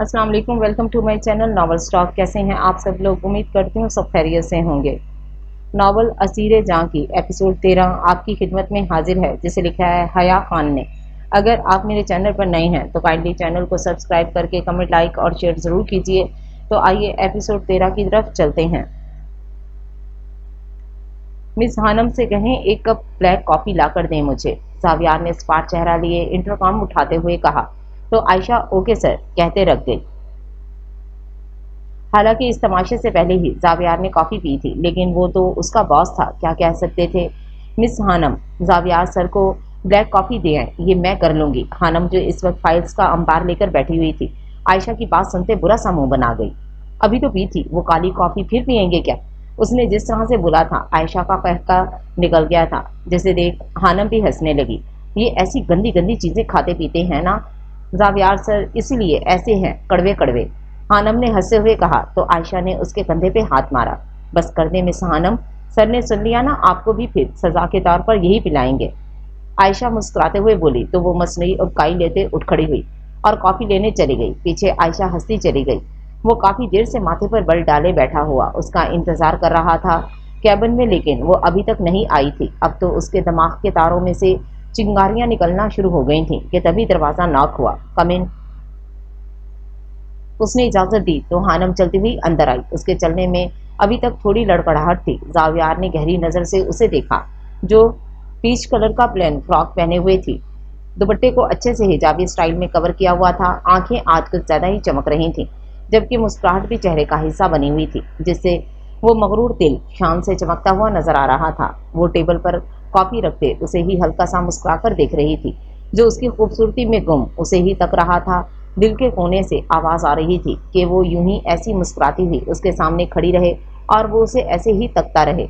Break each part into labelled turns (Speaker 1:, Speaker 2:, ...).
Speaker 1: अस्सलाम वालेकुम, welcome to my channel novel stock. कैसे हैं आप सब लोग? उम्मीद करती हूँ सब खैरियत से होंगे। नॉवल असीरे जां की एपिसोड 13 आपकी खिदमत में हाजिर है, जिसे लिखा है हया खान ने। अगर आप मेरे चैनल पर नए हैं तो काइंडली चैनल को सब्सक्राइब करके कमेंट, लाइक और शेयर ज़रूर कीजिए। तो आइए एपिसोड 13 की तरफ चलते हैं। मिस हानम से कहें एक कप ब्लैक कॉफ़ी ला कर दें मुझे, जावियार ने स्पाट चेहरा लिए इंटरकॉम उठाते हुए कहा। तो आयशा ओके सर कहते रख गई। हालांकि इस तमाशे से पहले ही जावियार ने कॉफ़ी पी थी, लेकिन वो तो उसका बॉस था, क्या कह सकते थे। मिस हानम, जावियार सर को ब्लैक कॉफ़ी दे आए, ये मैं कर लूँगी। हानम जो इस वक्त फाइल्स का अंबार लेकर बैठी हुई थी, आयशा की बात सुनते बुरा सा मुंह बना गई। अभी तो पी थी, वो काली कॉफ़ी फिर पियेंगे क्या? उसने जिस तरह से बोला था, आयशा का कहका निकल गया था, जिसे देख हानम भी हंसने लगी। ये ऐसी गंदी गंदी चीज़ें खाते पीते हैं ना जावियार सर, इसीलिए ऐसे हैं कड़वे कड़वे। हानम ने हंसते हुए कहा तो आयशा ने उसके कंधे पे हाथ मारा। बस कर दे मिस हानम, सर ने सुन लिया ना, आपको भी फिर सजा के तौर पर यही पिलाएंगे। आयशा मुस्कुराते हुए बोली तो वो मसनई उबकाई लेते उठ खड़ी हुई और कॉफी लेने चली गई। पीछे आयशा हंसती चली गई। वो काफी देर से माथे पर बल डाले बैठा हुआ उसका इंतजार कर रहा था कैबिन में, लेकिन वो अभी तक नहीं आई थी। अब तो उसके दिमाग के तारों में से चिंगारियां निकलना शुरू हो गई थी कि तभी दरवाजा नॉक हुआ। कम इन। उसने इजाजत दी तो हानम चलती हुई अंदर आई। उसके चलने में अभी तक थोड़ी लड़खड़ाहट थी। जावियार ने गहरी नजर से उसे देखा, जो पीच कलर का प्लेन फ्रॉक पहने हुए थी। दुपट्टे को अच्छे से हिजाबी स्टाइल में कवर किया हुआ था। आंखें आज कुछ ज्यादा ही चमक रही थीं, जबकि मुस्कुराहट भी चेहरे का हिस्सा बनी हुई थी, जिससे वो मगरूर तिल शान से चमकता हुआ नजर आ रहा था। वो टेबल पर कॉफी रखते उसे ही हल्का सा मुस्कुराकर देख रही थी, जो उसकी खूबसूरती में गुम उसे ही तक रहा था। दिल के कोने से आवाज आ रही थी कि वो यूं ही ऐसी मुस्कुराती हुई उसके सामने खड़ी रहे और वो उसे ऐसे ही तकता रहे।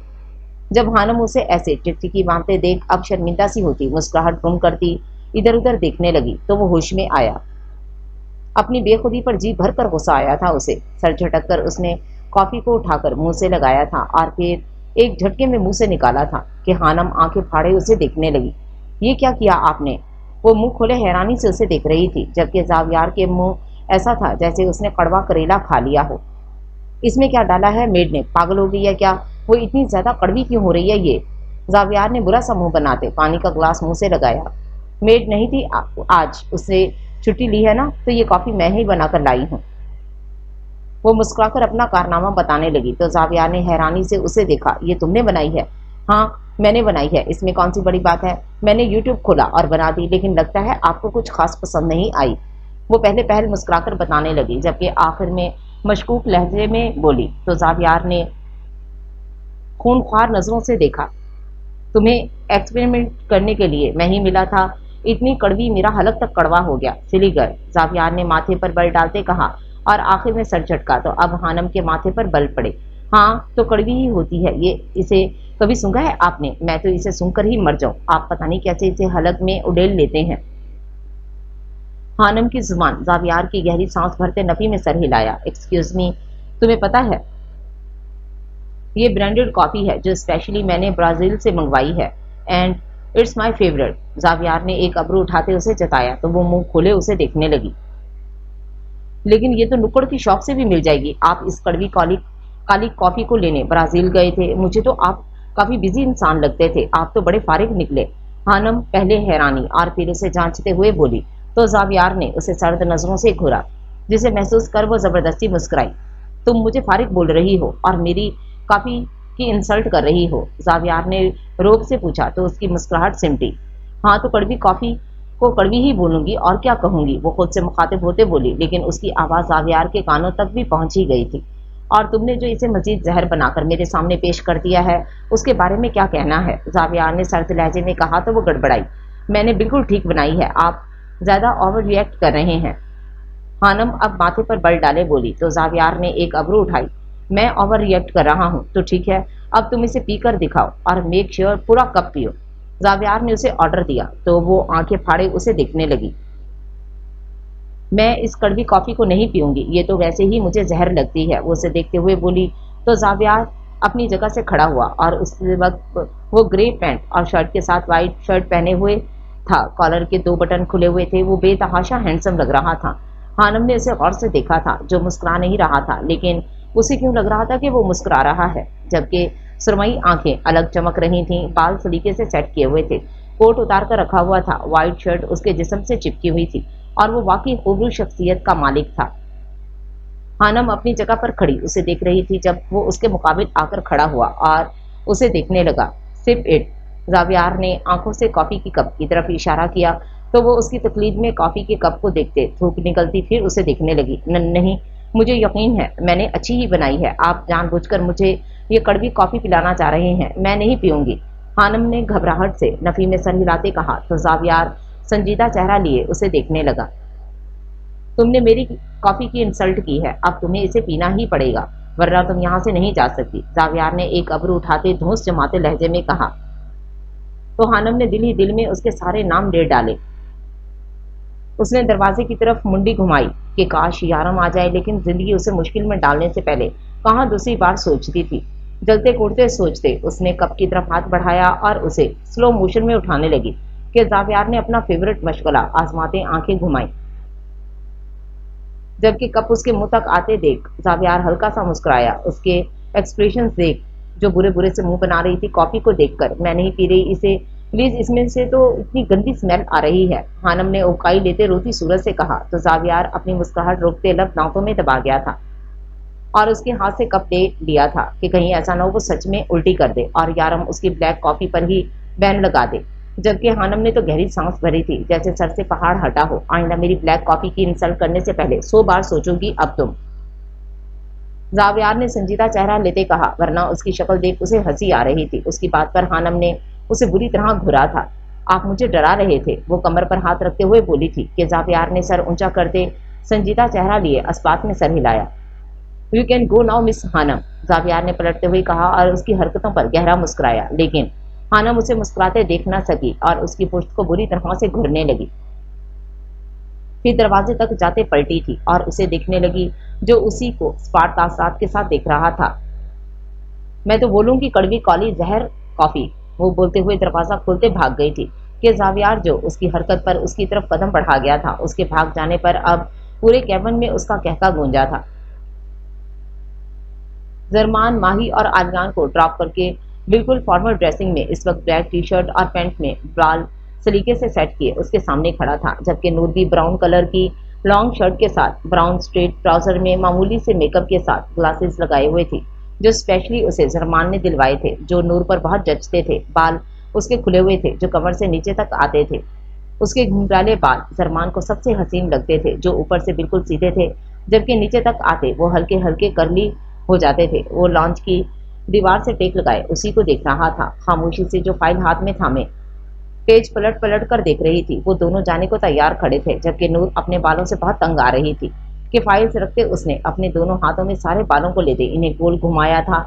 Speaker 1: जब हानम उसे ऐसे टिकटिकी बांधते देख अब शर्मिंदा सी होती, मुस्कुराहट गुम करती, इधर उधर देखने लगी, तो वो होश में आया। अपनी बेखुदी पर जी भर कर गुस्सा आया था उसे। सर झटक कर उसने कॉफी को उठाकर मुंह से लगाया था और फिर एक झटके में मुंह से निकाला था कि हानम आंखें फाड़े उसे देखने लगी। ये क्या किया आपने? वो मुंह खोले हैरानी से उसे देख रही थी, जबकि जावियार के मुंह ऐसा था जैसे उसने कड़वा करेला खा लिया हो। इसमें क्या डाला है मेड ने? पागल हो गई है क्या? वो इतनी ज्यादा कड़वी क्यों हो रही है ये? जावियार ने बुरा सा मुंह बनाते पानी का ग्लास मुंह से लगाया। मेड नहीं थी आज, उससे छुट्टी ली है ना, तो ये कॉफी मैं ही बनाकर लाई हूँ। वो मुस्कुराकर अपना कारनामा बताने लगी तो जावियार ने हैरानी से उसे देखा। ये तुमने बनाई है? हाँ मैंने बनाई है, इसमें कौन सी बड़ी बात है। मैंने यूट्यूब खोला और बना दी, लेकिन लगता है आपको कुछ खास पसंद नहीं आई। वो पहले पहल मुस्कुराकर बताने लगी, जबकि आखिर में मशकूक लहजे में बोली। तो जावियार ने खूनख्वार नजरों से देखा। तुम्हें एक्सपेरिमेंट करने के लिए मैं ही मिला था, इतनी कड़वी मेरा हलक तक कड़वा हो गया। सिलीगर, जावियार ने माथे पर बल डालते कहा और आखिर में सर झटका तो अब हानम के माथे पर बल पड़े। हाँ तो कड़वी ही होती है ये, इसे कभी सूंघा है आपने? मैं तो इसे सूंघकर ही मर जाऊं। आप पता नहीं कैसे इसे हलक में उड़ेल लेते हैं। हानम की जुबान जावियार की गहरी सांस भरते नफी में सर हिलाया। एक्सक्यूज मी, तुम्हें पता है ये ब्रांडेड कॉफी है जो स्पेशली मैंने ब्राजील से मंगवाई है, and it's my favourite. Zaviyar ने एक अबरू उठाते उसे जताया तो वो मुंह खोले उसे देखने लगी। लेकिन ये तो नुक्कड़ की शॉप से भी मिल जाएगी। आप इस कड़वी काली काली कॉफी को लेने ब्राजील गए थे? मुझे तो आप काफी बिजी इंसान लगते थे, आप तो बड़े फारिग निकले। हानम पहले हैरानी और फिर उसे जांचते हुए बोली तो जावियार ने उसे सर्द नजरों से घूरा, जिसे महसूस कर वो जबरदस्ती मुस्कुराई। तुम मुझे फारिग बोल रही हो और मेरी कॉफी की इंसल्ट कर रही हो? जावियार ने रोब से पूछा तो उसकी मुस्कुराहट सिमटी। हाँ तो कड़वी कॉफी को कड़वी ही बोलूंगी और क्या कहूंगी, वो खुद से मुखातिब होते बोली, लेकिन उसकी आवाज जावियार के कानों तक भी पहुंची गई थी। और तुमने जो इसे मजीद जहर बनाकर मेरे सामने पेश कर दिया है, उसके बारे में क्या कहना है? जावियार ने सर्द लहजे में कहा तो वो गड़बड़ाई। मैंने बिल्कुल ठीक बनाई है, आप ज्यादा ओवर रिएक्ट कर रहे हैं। हानम अब माथे पर बल डाले बोली तो जावियार ने एक अबरू उठाई। मैं ओवर रिएक्ट कर रहा हूँ तो ठीक है, अब तुम इसे पीकर दिखाओ और मेक श्योर पूरा कप पियो। जावियार ने उसे ऑर्डर दिया तो वो आंखें फाड़े उसे देखने लगी। मैं इस कड़वी कॉफी को नहीं पीऊंगी, ये तो वैसे ही मुझे जहर लगती है, वो उसे देखते हुए बोली। तो जावियार अपनी जगह से खड़ा हुआ और उस वक्त वो ग्रे पैंट और शर्ट के साथ वाइट शर्ट पहने हुए था। कॉलर के 2 बटन खुले हुए थे। वो बेतहाशा हैंडसम लग रहा था। हानम ने उसे गौर से देखा था, जो मुस्कुरा नहीं रहा था, लेकिन उसे क्यों लग रहा था कि वो मुस्कुरा रहा है, जबकि सुरमई आंखें अलग चमक रही थीं, बाल सलीके से सेट किए हुए थे, कोट उतार कर रखा हुआ था, व्हाइट शर्ट उसके जिस्म से चिपकी हुई थी और वो वाकई खूबरू शख्सियत का मालिक था। हानम अपनी जगह पर खड़ी उसे देख रही थी जब वो उसके मुकाबिल आकर खड़ा हुआ और उसे देखने लगा। SIP it. जावियार ने आंखों से कॉफी की कप की तरफ इशारा किया तो वो उसकी तकलीद में कॉफी के कप को देखते थूक निकलती फिर उसे देखने लगी। नहीं, मुझे यकीन है मैंने अच्छी ही बनाई है। आप जानबूझकर मुझे ये कड़वी कॉफी पिलाना चाह रहे हैं। मैं नहीं पीऊंगी। हानम ने घबराहट से नफी में सर हिलाते कहा तो जावियार संजीदा चेहरा लिए उसे देखने लगा। तुमने मेरी कॉफी की इंसल्ट की है, अब तुम्हें इसे पीना ही पड़ेगा, वरना तुम यहाँ से नहीं जा सकती। जावियार ने एक अबरू उठाते धौंस जमाते लहजे में कहा। तो हानम ने दिल ही दिल में उसके सारे नाम ले डाले। उसने दरवाजे की तरफ मुंडी घुमाई कि काश यारम आ जाए, लेकिन जिंदगी उसे मुश्किल में डालने से पहले कहाँ दूसरी बार सोचती थी। जलते कूदते सोचते उसने कप की तरफ हाथ बढ़ाया और उसे स्लो मोशन में उठाने लगी कि जावियार ने अपना फेवरेट मशगला आजमाते आंखें घुमाई। जबकि कप उसके मुंह तक आते देख जावियार हल्का सा मुस्कुराया। उसके एक्सप्रेशंस देख जो बुरे बुरे से मुंह बना रही थी कॉफी को देखकर। मैं नहीं पी रही इसे, प्लीज, इसमें से तो इतनी गंदी स्मेल आ रही है, हानम ने उबकाई लेते रोती सूरत से कहा तो जावियार अपनी मुस्कुराहट रोकते लब दांतों में दबा गया था और उसके हाथ से कप ले लिया था कि कहीं ऐसा न हो वो सच में उल्टी कर दे और यारम उसकी ब्लैक कॉफी पर ही बैन लगा दे। जबकि हानम ने तो गहरी सांस भरी थी जैसे सर से पहाड़ हटा हो। आइंदा मेरी ब्लैक कॉफी की इंसल्ट करने से पहले 100 बार सोचोगी अब तुम। जावियार ने संजीदा चेहरा लेते कहा, वरना उसकी शक्ल देख उसे हंसी आ रही थी। उसकी बात पर हानम ने उसे बुरी तरह घुरा था। आप मुझे डरा रहे थे, वो कमर पर हाथ रखते हुए बोली थी कि जावियार ने सर ऊंचा करते संजीदा चेहरा लिए अस्पात में सर हिलाया। You can go now miss Hanam, Javier ने पलटते हुए कहा और उसकी हरकतों पर गहरा मुस्कुराया, लेकिन हानम उसे मुस्कुराते देख न सकी और उसकी पुश्त को बुरी तरह से घुरने लगी। फिर दरवाजे तक जाते पलटी थी और उसे देखने लगी जो उसी को स्पार्तासात के साथ देख रहा था। मैं तो बोलूंगी कड़वी कॉली जहर कॉफी, वो बोलते हुए दरवाजा खोलते भाग गई थी कि जावियार जो उसकी हरकत पर उसकी तरफ कदम बढ़ा गया था, उसके भाग जाने पर अब पूरे कैबिन में उसका कहका गूंजा था। जरमान, माही और आलियान को ड्रॉप करके बिल्कुल फॉर्मल ड्रेसिंग में इस वक्त ब्लैक टी शर्ट और पैंट में बाल सलीके से सेट किए उसके सामने खड़ा था, जबकि नूर भी ब्राउन कलर की लॉन्ग शर्ट के साथ ब्राउन स्ट्रेट ट्राउजर में मामूली से मेकअप के साथ ग्लासेस लगाए हुए थी जो स्पेशली उसे जरमान ने दिलवाए थे, जो नूर पर बहुत जचते थे। बाल उसके खुले हुए थे जो कमर से नीचे तक आते थे। उसके घुंघराले बाल जरमान को सबसे हसीन लगते थे, जो ऊपर से बिल्कुल सीधे थे जबकि नीचे तक आते वो हल्के हल्के करली हो जाते थे। वो लॉन्च की दीवार से टेक लगाए उसी को देख रहा था, खामोशी से, जो फाइल हाथ में थामे पेज पलट पलट कर देख रही थी। वो दोनों जाने को तैयार खड़े थे, जबकि नूर अपने बालों से बहुत तंग आ रही थी कि फाइल्स रखते उसने अपने दोनों हाथों में सारे बालों को लेते इन्हें गोल घुमाया था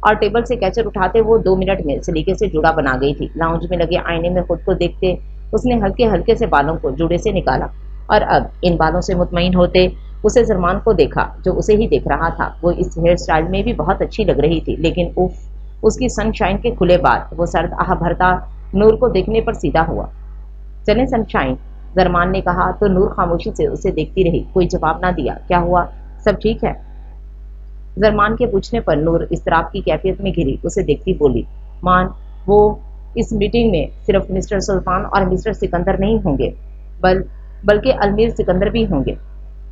Speaker 1: और टेबल से कैचर उठाते वो 2 मिनट में सलीके से जुड़ा बना गई थी। लाउंज में लगे आईने में खुद को देखते उसने हल्के हल्के से बालों को जुड़े से निकाला और अब इन बालों से मुतमईन होते उसे जरमान को देखा जो उसे ही देख रहा था। वो इस हेयर स्टाइल में भी बहुत अच्छी लग रही थी, लेकिन उफ, उसकी सनशाइन के खुले बाल। वो सर्द आह भरता नूर को देखने पर सीधा हुआ। चलें सनशाइन, जरमान ने कहा तो नूर खामोशी से उसे देखती रही, कोई जवाब ना दिया। क्या हुआ, सब ठीक है? जरमान के पूछने पर नूर इस्तराब की कैफियत में घिरी उसे देखती बोली, मान, वो इस मीटिंग में सिर्फ मिस्टर सुल्तान और मिस्टर सिकंदर नहीं होंगे, बल्कि अलमीर सिकंदर भी होंगे।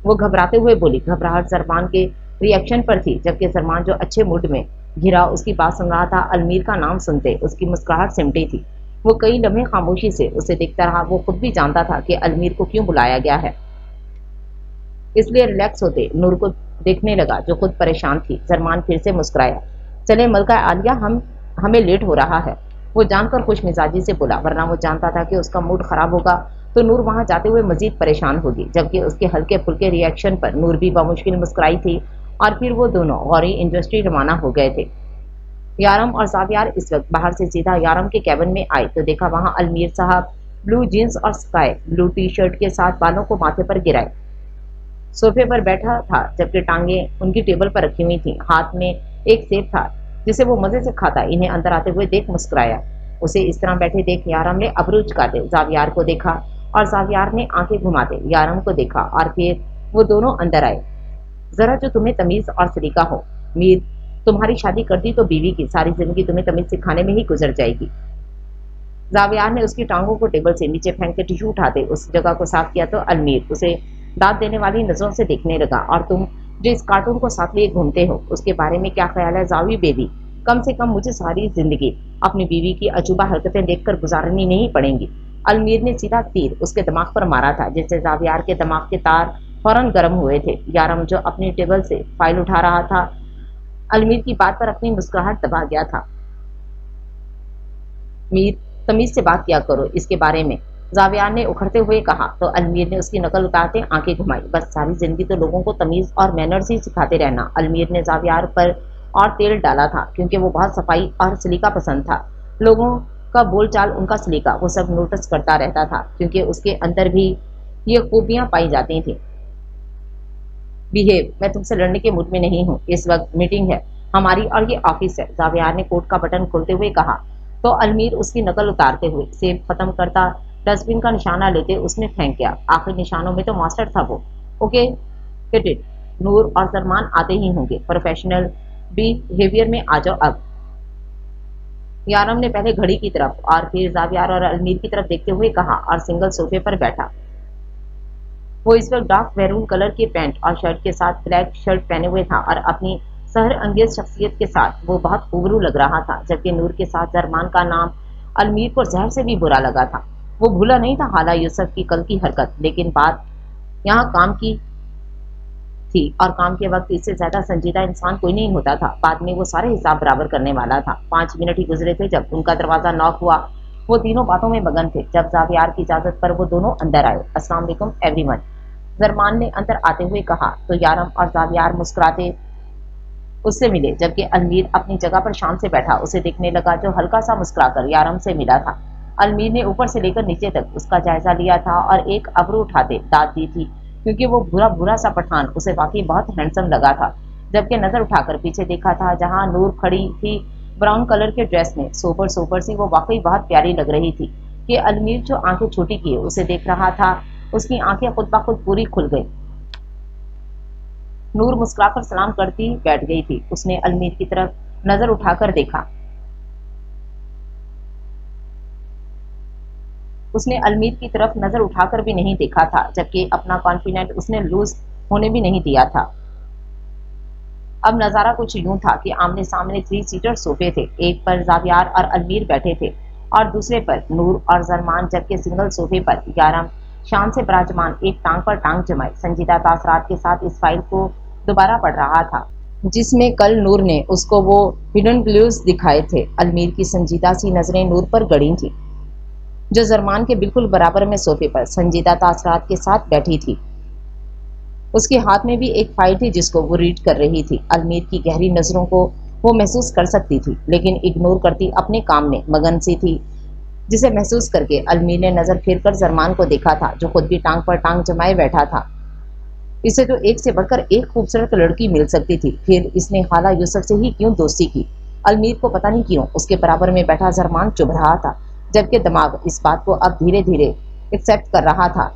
Speaker 1: वो घबराते हुए बोली। घबराहट जरमान के रिएक्शन पर थी, जबकि जरमान जो अच्छे मूड में घिरा उसकी बात सुन रहा था, अलमीर का नाम सुनते उसकी मुस्कुराहट सिमटी थी। वो कई लम्हे खामोशी से उसे देखता रहा। वो खुद भी जानता था कि अलमीर को क्यों बुलाया गया है, इसलिए रिलैक्स होते नूर को देखने लगा जो खुद परेशान थी। जरमान फिर से मुस्कुराया। चले मलका आलिया, हमें लेट हो रहा है, वो जानकर खुश मिजाजी से बोला, वरना वो जानता था कि उसका मूड खराब होगा तो नूर वहां जाते हुए मजीद परेशान होगी। जबकि उसके हल्के फुल्के रिएक्शन पर नूर भी बामुश्किल मुस्कुराई थी और फिर वो दोनों गौरी इंडस्ट्री रवाना हो गए थे। यारम और जावियार इस वक्त बाहर से सीधा यारम के कैबिन में आए तो देखा वहां अलमीर साहब ब्लू जीन्स और स्काई ब्लू टी शर्ट के साथ बालों को माथे पर गिराए सोफे पर बैठा था, जबकि टांगे उनकी टेबल पर रखी हुई थी। हाथ में एक सेब था जिसे वो मजे से खाता। इन्हें अंदर आते हुए देख मुस्कुराया। उसे इस तरह बैठे देख यारम ने अबरू झुकाते जावियार को देखा और जावियार ने आंखें घुमाते यारम को देखा और फिर वो दोनों अंदर आए। जरा जो तुम्हें तमीज और सलीका हो मीर, तुम्हारी शादी कर दी तो बीवी की सारी जिंदगी तुम्हें तमीज सिखाने में ही गुजर जाएगी। जावियार ने उसकी टांगों को टेबल से नीचे फेंक के टिश्यू उठाते उस जगह को साफ किया तो अलमीर उसे दांत देने वाली नजरों से देखने लगा। और तुम जो इस कार्टून को साथ लिए घूमते हो उसके बारे में क्या ख्याल है जावी बेबी? कम से कम मुझे सारी जिंदगी अपनी बीवी की अजूबा हरकतें देखकर गुजारनी नहीं पड़ेंगी। अलमीर ने सीधा तीर उसके दिमाग पर मारा था, जिससे जावियार के दिमाग के तार फौरन गर्म हुए थे। यारम जो अपनी टेबल से फाइल उठा रहा था अलमीर की बात पर अपनी मुस्कुराहट दबा गया था। मीर, तमीज से बात किया करो इसके बारे में, जावियार ने उखड़ते हुए कहा तो अलमीर ने उसकी नकल उतारते आंखें घुमाई। बस सारी जिंदगी तो लोगों को तमीज और मैनर्स ही सिखाते रहना। अलमीर ने जावियार पर और तेल डाला था क्योंकि वो बहुत सफाई और सलीका पसंद था। लोगों का बोलचाल, उनका सलीका, वो सब नोटिस करता रहता था क्योंकि उसके अंदर भी ये खूबियां पाई जाती थी। बिहेव, मैं तुमसे लड़ने के मूड में नहीं हूँ, इस वक्त मीटिंग है हमारी और ये ऑफिस है, जावियार ने कोट का बटन खोलते हुए कहा तो अलमीर उसकी नकल उतारते हुए सेब खत्म करता डस्टबिन का निशाना लेते उसमें फेंक गया। आखिर निशानों में तो मास्टर था वो। ओके गेट इट, नूर और सलमान आते ही होंगे, प्रोफेशनल बिहेवियर में आ जाओ अब। यारम ने पहले घड़ी की तरफ और फिर जावियार और अलमीर की तरफ देखते हुए कहा और सिंगल सोफे पर बैठा। वो इस वक्त डार्क मैरून कलर के पैंट और शर्ट के साथ ब्लैक शर्ट पहने हुए था और अपनी सहर अंगेज शख्सियत के साथ वो बहुत खूबरू लग रहा था, जबकि नूर के साथ जरमान का नाम अलमीर को जहर से भी बुरा लगा था। वो भूला नहीं था हाला यूसुफ की कल की हरकत, लेकिन बात यहाँ काम की थी और काम के वक्त इससे ज्यादा संजीदा इंसान कोई नहीं होता था। बाद में वो सारे हिसाब बराबर करने वाला था। 5 मिनट ही गुजरे थे जब उनका दरवाजा नॉक हुआ। वो तीनों बातों में मगन थे जब जावियार की इजाजत पर वो दोनों अंदर आए। अस्सलाम वालेकुम एवरीवन, जरमान ने अंदर आते हुए कहा तो यारम और जावियार मुस्कुराते उससे मिले, जबकि अलमीर अपनी जगह पर शाम से बैठा उसे देखने लगा, जो हल्का सा मुस्कुराकर यारम से मिला था। अलमीर ने ऊपर से लेकर नीचे तक उसका जायजा लिया था और एक अबरू उठाते दाद दी थी क्योंकि वो भूरा भूरा सा पठान उसे वाकई बहुत हैंडसम लगा था। जबकि नजर उठाकर पीछे देखा था जहां नूर खड़ी थी ब्राउन कलर के ड्रेस में, सोबर सोबर सी वो वाकई बहुत प्यारी लग रही थी कि अलमीर जो आंखें छोटी किए उसे देख रहा था, उसकी आंखें खुद ब खुद पूरी खुल गई। नूर मुस्कुराकर सलाम करती बैठ गई थी। उसने अलमीर की तरफ नजर उठाकर देखा। उसने अलमीर की तरफ नजर उठाकर भी नहीं देखा था, जबकि अपना कॉन्फिडेंट उसने लूज होने भी नहीं दिया था। अब नजारा कुछ यूं था कि आमने सामने 3 सीटर सोफे थे। एक पर जावियार और अलमीर बैठे थे और दूसरे पर नूर और जरमान, जबकि सिंगल सोफे पर यारम शान से विराजमान एक टांग पर टांग जमाए संजीदा तासरात के साथ इस फाइल को दोबारा पढ़ रहा था जिसमें कल नूर ने उसको वो हिडन क्लूज दिखाए थे। अलमीर की संजीदा सी नजरें नूर पर गड़ी थी, जो जरमान के बिल्कुल बराबर में सोफे पर संजीदा तासरात के साथ बैठी थी। उसके हाथ में भी एक फाइल थी जिसको वो रीड कर रही थी। अलमीर की गहरी नजरों को वो महसूस कर सकती थी, लेकिन इग्नोर करती अपने काम में मगन सी थी, जिसे महसूस करके अलमीर ने नजर फेर कर जरमान को देखा था, जो खुद भी टांग पर टांग जमाए बैठा था। इसे तो एक से बढ़कर एक खूबसूरत लड़की मिल सकती थी, फिर इसने खाला यूसुफ से ही क्यों दोस्ती की? अलमीर को पता नहीं क्यों उसके बराबर में बैठा जरमान चुभ रहा था, जबकि दिमाग इस बात को अब धीरे धीरे एक्सेप्ट कर रहा था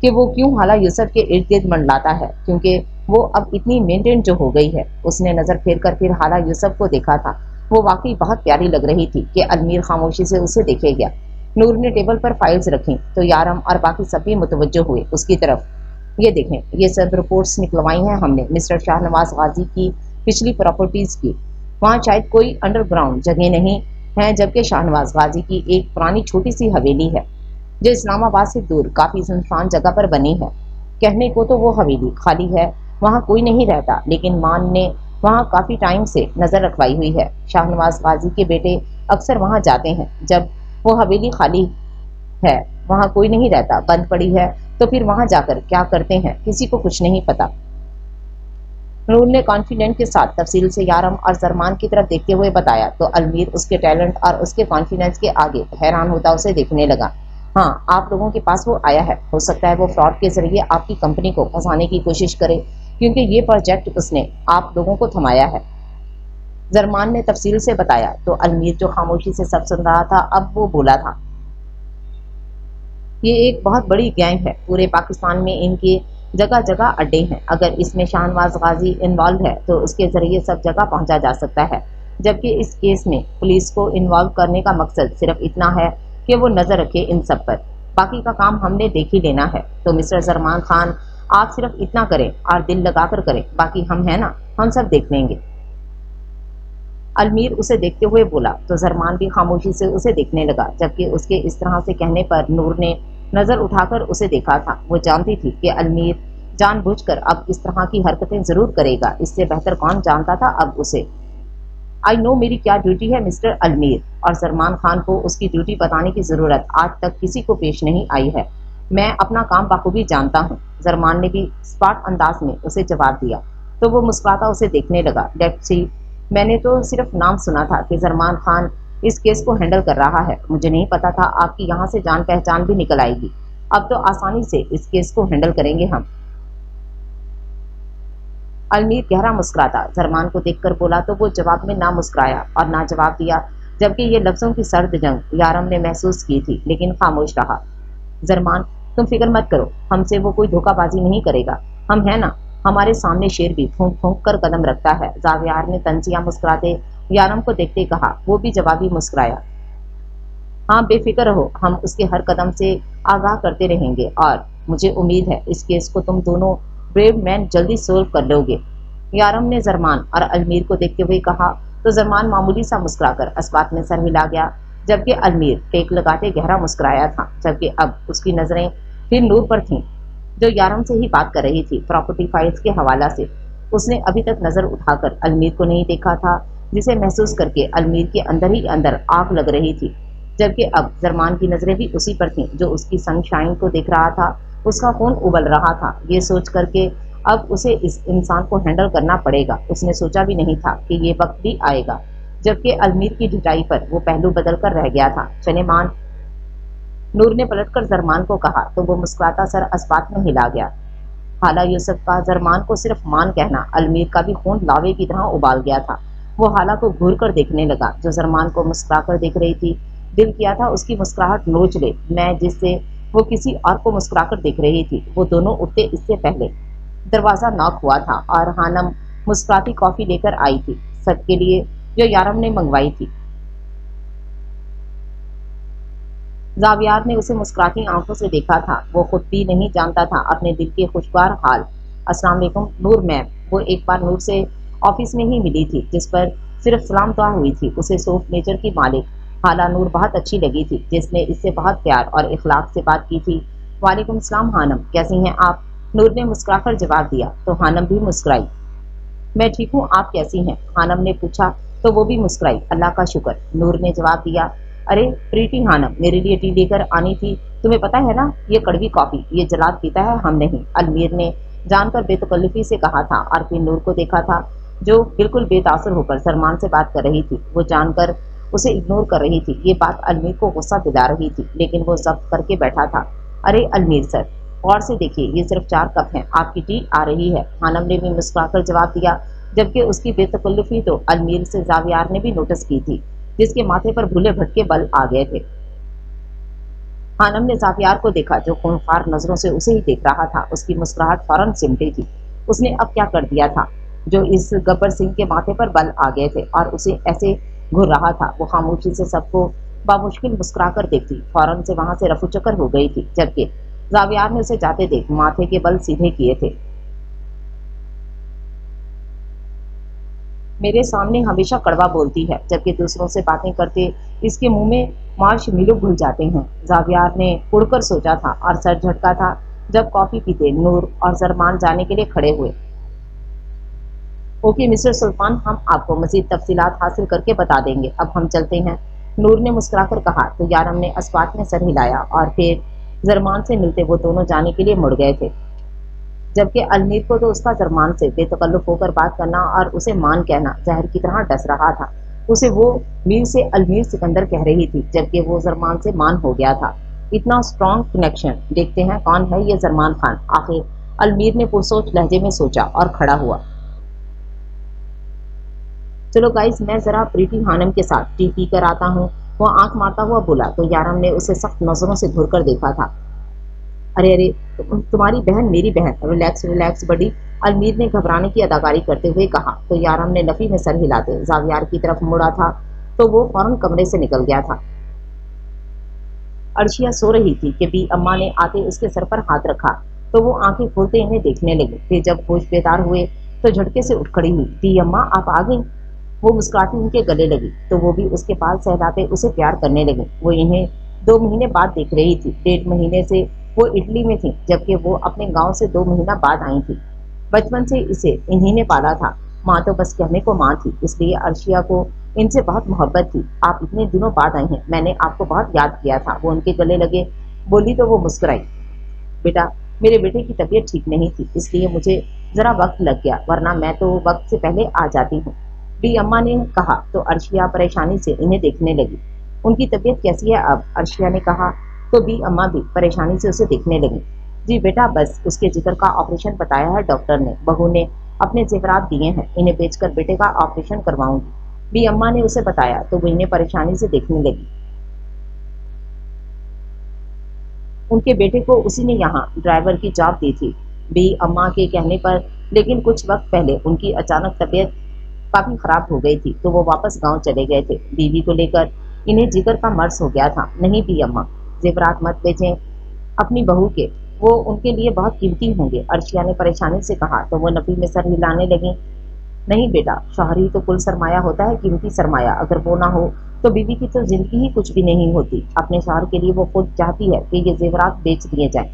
Speaker 1: कि वो क्यों हाला यूसुफ के इर्द गिर्द मंडलाता है, क्योंकि वो अब इतनी मेंटेन जो हो गई है। उसने नजर फेर कर फिर हाला यूसुफ को देखा था। वो वाकई बहुत प्यारी लग रही थी कि अलमीर खामोशी से उसे देखे गया। नूर ने टेबल पर फाइल्स रखी तो यारम और बाकी सब भी मुतवज्जो हुए उसकी तरफ। ये देखें, ये सब रिपोर्ट्स निकलवाई हैं हमने मिस्टर शाहनवाज गाजी की पिछली प्रॉपर्टीज की। वहाँ शायद कोई अंडरग्राउंड जगह नहीं है, जबकि शाहनवाज गाजी की एक पुरानी छोटी सी हवेली है जो इस्लामाबाद से दूर काफी सुनसान जगह पर बनी है। कहने को तो वो हवेली खाली है, वहाँ कोई नहीं रहता, लेकिन मान ने वहाँ काफी टाइम से नजर रखवाई हुई है। शाहनवाज गाजी के बेटे अक्सर वहाँ जाते हैं। जब वो हवेली खाली है, वहाँ कोई नहीं रहता, बंद पड़ी है, तो फिर वहाँ जाकर क्या करते हैं किसी को कुछ नहीं पता। नूर ने कॉन्फिडेंट के साथ तफसील से यारम और जरमान की तरफ देखते हुए बताया तो अलमीर उसके टैलेंट और उसके कॉन्फिडेंस के आगे हैरान होता उसे देखने लगा। हाँ, आप लोगों के पास वो आया है, हो सकता है वो फ्रॉड के जरिए आपकी कंपनी को फंसाने की कोशिश करे, क्योंकि ये प्रोजेक्ट उसने आप लोगों को थमाया है। जरमान ने तफसील से बताया तो अलमीर, जो खामोशी से सब सुन रहा था, अब वो बोला था یہ ایک بہت بڑی گینگ ہے، پورے پاکستان میں ان کے جگہ جگہ اڈے ہیں۔ اگر اس میں شاہنواز غازی انوالو ہے تو اس کے ذریعے سب جگہ پہنچا جا سکتا ہے، جبکہ اس کیس میں پولیس کو انوالو کرنے کا مقصد صرف اتنا ہے کہ وہ نظر رکھے ان سب پر، باقی کا کام ہم نے دیکھ ہی لینا ہے۔ تو مسٹر زرمان خان، آپ صرف اتنا کریں اور دل لگا کر کریں، باقی ہم ہیں نا، ہم سب دیکھ لیں گے۔ المیر اسے دیکھتے ہوئے بولا تو زرمان بھی خاموشی سے اسے دیکھنے لگا، جبکہ اس کے اس طرح سے کہنے پر نور نے نظر اٹھا کر اسے دیکھا تھا۔ وہ جانتی تھی کہ المیر جان بوجھ کر اب اس طرح کی حرکتیں ضرور کرے گا، اس سے بہتر کون جانتا تھا اب اسے۔ آئی نو میری کیا ڈیوٹی ہے مسٹر المیر، اور زرمان خان کو اس کی ڈیوٹی بتانے کی ضرورت آج تک کسی کو پیش نہیں آئی ہے۔ میں اپنا کام بخوبی جانتا ہوں، زرمان نے بھی اسپاٹ انداز میں اسے جواب دیا۔ تو وہ مسکراتا اسے دیکھنے لگا۔ لیٹس سی، میں نے تو صرف نام سنا تھا کہ زرمان خان اس کیس کو ہینڈل کر رہا ہے، مجھے نہیں پتا تھا آپ کی یہاں سے جان پہچان بھی نکل آئے گی۔ اب تو آسانی سے اس کیس کو ہینڈل کریں گے ہم۔ المیر گہرا مسکراتا زرمان کو دیکھ کر بولا تو وہ جواب میں نہ مسکرایا اور نہ جواب دیا، جبکہ یہ لفظوں کی سرد جنگ یارم نے محسوس کی تھی، لیکن خاموش رہا۔ زرمان، تم فکر مت کرو، ہم سے وہ کوئی دھوکہ بازی نہیں کرے گا، ہم ہیں نا، ہمارے سامنے شیر بھی پھونک پھونک کر قدم رکھتا ہے۔ زاویار نے تنزیہ مسکراتے یارم کو دیکھتے کہا، وہ بھی جوابی مسکرایا۔ ہاں بے فکر رہو، ہم اس کے ہر قدم سے آگاہ کرتے رہیں گے، اور مجھے امید ہے اس کیس کو تم دونوں بریو مین جلدی سولو کر لو گے۔ یارم نے زرمان اور المیر کو دیکھتے ہوئے کہا تو زرمان معمولی سا مسکرا کر اسبات میں سر ہلا گیا، جبکہ المیر ٹیک لگاتے گہرا مسکرایا تھا، جبکہ اب اس کی نظریں پھر نور پر تھیں جو یارم سے ہی بات کر رہی تھی پراپرٹی فائلز کے حوالہ سے۔ اس نے ابھی تک نظر اٹھا کر المیر کو نہیں دیکھا تھا، جسے محسوس کر کے المیر کے اندر ہی اندر آگ لگ رہی تھی، جبکہ اب زرمان کی نظریں بھی اسی پر تھیں جو اس کی سن شائن کو دیکھ رہا تھا۔ اس کا خون ابل رہا تھا، یہ سوچ کر کے اب اسے اس انسان کو ہینڈل کرنا پڑے گا۔ اس نے سوچا بھی نہیں تھا کہ یہ وقت بھی آئے گا، جبکہ المیر کی ڈھٹائی پر وہ پہلو بدل کر رہ گیا تھا۔ چلے مان، نور نے پلٹ کر زرمان کو کہا تو وہ مسکراتا سر اسبات میں ہلا گیا۔ خالہ یوسف کا زرمان کو صرف مان کہنا المیر کا بھی خون لاوے کی طرح ابال گیا تھا۔ وہ خالہ کو گھور کر دیکھنے لگا جو زرمان کو مسکرا کر دیکھ رہی تھی۔ دل کیا تھا اس کی مسکراہٹ نوچ لے، میں جس سے وہ کسی اور کو مسکرا کر دیکھ رہی تھی۔ وہ دونوں اٹھتے اس سے پہلے دروازہ ناک ہوا تھا اور خانم مسکراتی کافی لے کر آئی تھی، سب کے لیے جو یارم نے منگوائی تھی۔ زاویار نے اسے مسکراتی آنکھوں سے دیکھا تھا، وہ خود بھی نہیں جانتا تھا اپنے دل کے خوشگوار حال۔ السلام علیکم نور میم، وہ ایک بار نور سے آفس میں ہی ملی تھی، جس پر صرف سلام دعا ہوئی تھی۔ اسے سافٹ نیچر کی مالک خالہ نور بہت اچھی لگی تھی، جس نے اس سے بہت پیار اور اخلاق سے بات کی تھی۔ وعلیکم السلام خانم، کیسی ہیں آپ؟ نور نے مسکرا کر جواب دیا تو خانم بھی مسکرائی۔ میں ٹھیک ہوں، آپ کیسی ہیں؟ خانم نے پوچھا تو وہ بھی مسکرائی۔ اللہ کا شکر، نور نے جواب دیا۔ ارے پریٹی خانم، میرے لیے ٹی لے کر آنی تھی، تمہیں پتا ہے نا یہ کڑوی کافی یہ جلاد پیتا ہے، ہم نہیں، المیر نے جان کر بے تکلفی سے کہا تھا، اور پھر نور کو دیکھا تھا جو بالکل بے تاثر ہو کر سلمان سے بات کر رہی تھی۔ وہ جان کر اسے اگنور کر رہی تھی، یہ بات المیر کو غصہ دلا رہی تھی، لیکن وہ ضبط کر کے بیٹھا تھا۔ ارے المیر سر، غور سے دیکھیے، یہ صرف 4 کپ ہیں، آپ کی ٹی آ رہی ہے، خانم نے بھی مسکرا کر جواب دیا، جبکہ اس کی بے تکلفی تو المیر سے زاویار نے بھی نوٹس کی تھی، جس کے ماتھے پر بھولے بھٹکے بل آ گئے تھے۔ خانم نے زاویار کو دیکھا جو خونخوار نظروں سے اسے ہی دیکھ رہا تھا، اس کی مسکراہٹ فوراً سمٹی تھی۔ اس نے اب کیا کر دیا تھا جو اس گبر سنگھ کے ماتھے پر بل آ گئے تھے اور اسے ایسے گھر رہا تھا؟ وہ خاموشی سے سب کو بامشکل مسکرا کر دیکھتی فوراً سے وہاں سے رفو چکر ہو گئی تھی، جبکہ زاویار نے اسے جاتے دیکھ ماتھے کے بل سیدھے کیے تھے۔ میرے سامنے ہمیشہ کڑوا بولتی ہے، جبکہ دوسروں سے باتیں کرتے اس کے منہ میں مارش میلو گھل جاتے ہیں، زاویار نے اڑ کر سوچا تھا اور سر جھٹکا تھا جب کافی پیتے نور اور زرمان جانے کے لیے کھڑے ہوئے۔ اوکے مسٹر سلطان، ہم آپ کو مزید تفصیلات حاصل کر کے بتا دیں گے، اب ہم چلتے ہیں، نور نے مسکرا کر کہا تو یارم نے اسبات میں سر ہلایا اور پھر زرمان سے ملتے وہ دونوں جانے کے لیے مڑ گئے تھے، جبکہ المیر کو تو اس کا زرمان سے بے تکلف ہو کر بات کرنا اور اسے مان کہنا زہر کی طرح ڈس رہا تھا۔ اسے وہ میر سے المیر سکندر کہہ رہی تھی، جبکہ وہ زرمان سے مان ہو گیا تھا۔ اتنا اسٹرانگ کنیکشن، دیکھتے ہیں کون ہے یہ زرمان خان آخر، المیر نے پرسوچ لہجے میں سوچا اور کھڑا ہوا۔ چلو گائز، میں ذرا پریٹی خانم کے ساتھ ٹی پی کر آتا ہوں، وہ آنکھ مارتا ہوا بولا تو یارم نے اسے سخت نظروں سے گھور کر دیکھا تھا۔ अरे अरे, तुम्हारी बहन मेरी बहन, रिलैक्स रिलैक्स बड़ी, अलमीर ने घबराने की अदाकारी करते हुए कहा। तो यारम ने नफी में सर हिलाते जावियार की तरफ मुड़ा था तो वो फौरन कमरे से निकल गया था। अर्शिया सो रही थी कि बी अम्मा ने आते उसके सर पर हाथ रखा तो वो आंखें खोलते इन्हें देखने लगी। फिर जब होश बेदार हुए तो झटके से उठ खड़ी हुई। बी अम्मा आप आ गई। वो मुस्कुराती उनके गले लगी तो वो भी उसके बाल सहलाते उसे प्यार करने लगी। वो इन्हें 2 महीने बाद देख रही थी। 1.5 महीने से वो इटली में थी जबकि वो अपने गांव से 2 महीना बाद आई थी। बचपन से इसे इन्हीं ने पाला था। माँ तो बस कहने को माँ थी, इसलिए अर्शिया को इनसे बहुत मोहब्बत थी। आप इतने दिनों बाद आई हैं, मैंने आपको बहुत याद किया था। वो उनके गले लगे। बोली तो वो मुस्कुराई। बेटा, मेरे बेटे की तबीयत ठीक नहीं थी, इसलिए मुझे जरा वक्त लग गया, वरना मैं तो वक्त से पहले आ जाती हूँ। बी अम्मा ने कहा तो अर्शिया परेशानी से इन्हें देखने लगी। उनकी तबीयत कैसी है अब? अर्शिया ने कहा तो बी अम्मा भी परेशानी से उसे देखने लगी। जी बेटा, बस उसके जिगर का ऑपरेशन बताया है डॉक्टर ने। बहू ने अपने जेवरात दिए हैं, इन्हें बेचकर बेटे का ऑपरेशन करवाऊंगी। बी अम्मा ने उसे बताया तो वो इन्हें परेशानी से देखने लगी। उनके बेटे को उसी ने यहाँ ड्राइवर की जॉब दी थी बी अम्मा के कहने पर, लेकिन कुछ वक्त पहले उनकी अचानक तबीयत काफी खराब हो गई थी तो वो वापस गांव चले गए थे। बीवी को लेकर इन्हें जिगर का मर्ज हो गया था। नहीं बी अम्मा, जेवरात मत बेचें अपनी बहू के, वो उनके लिए बहुत कीमती होंगे। अर्शिया ने परेशानी से कहा तो वो नफी में सर हिलाने लगी। नहीं बेटा, शौहर ही तो कुल सरमाया होता है, कीमती सरमाया। अगर वो ना हो तो बीवी की तो जिंदगी ही कुछ भी नहीं होती। अपने शौहर के लिए वो खुद चाहती है कि ये जेवरात बेच दिए जाएं।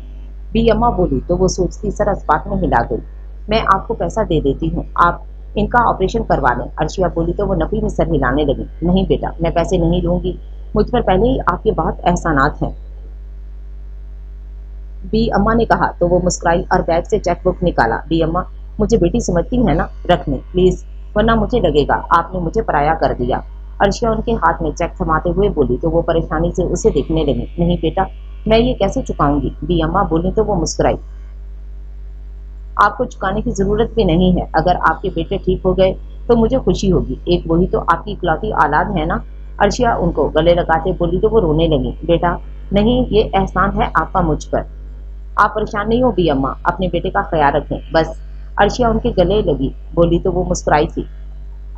Speaker 1: बी अम्मा बोली तो वो सोचती सर इस बात में हिला गई। मैं आपको पैसा दे देती हूँ, आप इनका ऑपरेशन करवा लें। अर्शिया बोली तो वो नफी में सर हिलाने लगी। नहीं बेटा, मैं पैसे नहीं लूंगी, मुझ पर पहले ही आपके बहुत एहसानात हैं। बी अम्मा ने कहा तो वो मुस्कुराई और बैग से चेक बुक निकाला। बी अम्मा, मुझे बेटी समझती है ना, रख लें प्लीज, वरना मुझे लगेगा आपने मुझे पराया कर दिया। अर्शिया उनके हाथ में चेक थमाते हुए बोली तो वो परेशानी से उसे देखने लगी। नहीं बेटा, मैं ये कैसे चुकाऊंगी? बी अम्मा बोली तो वो मुस्कुराई। आपको चुकाने की जरूरत भी नहीं है। अगर आपके बेटे ठीक हो गए तो मुझे खुशी होगी। एक वही तो आपकी इकलौती औलाद है ना। अर्शिया उनको गले लगाते बोली तो वो रोने लगी। बेटा नहीं, ये एहसान है आपका मुझ पर। आप परेशान नहीं हो बी अम्मा, अपने बेटे का ख्याल रखें बस। अर्शिया उनके गले लगी। बोली तो वो मुस्कुराई थी।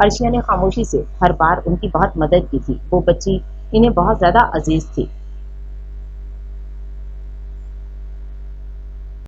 Speaker 1: अर्शिया ने खामोशी से हर बार उनकी बहुत मदद की थी। वो बच्ची इन्हें बहुत ज्यादा अजीज थी।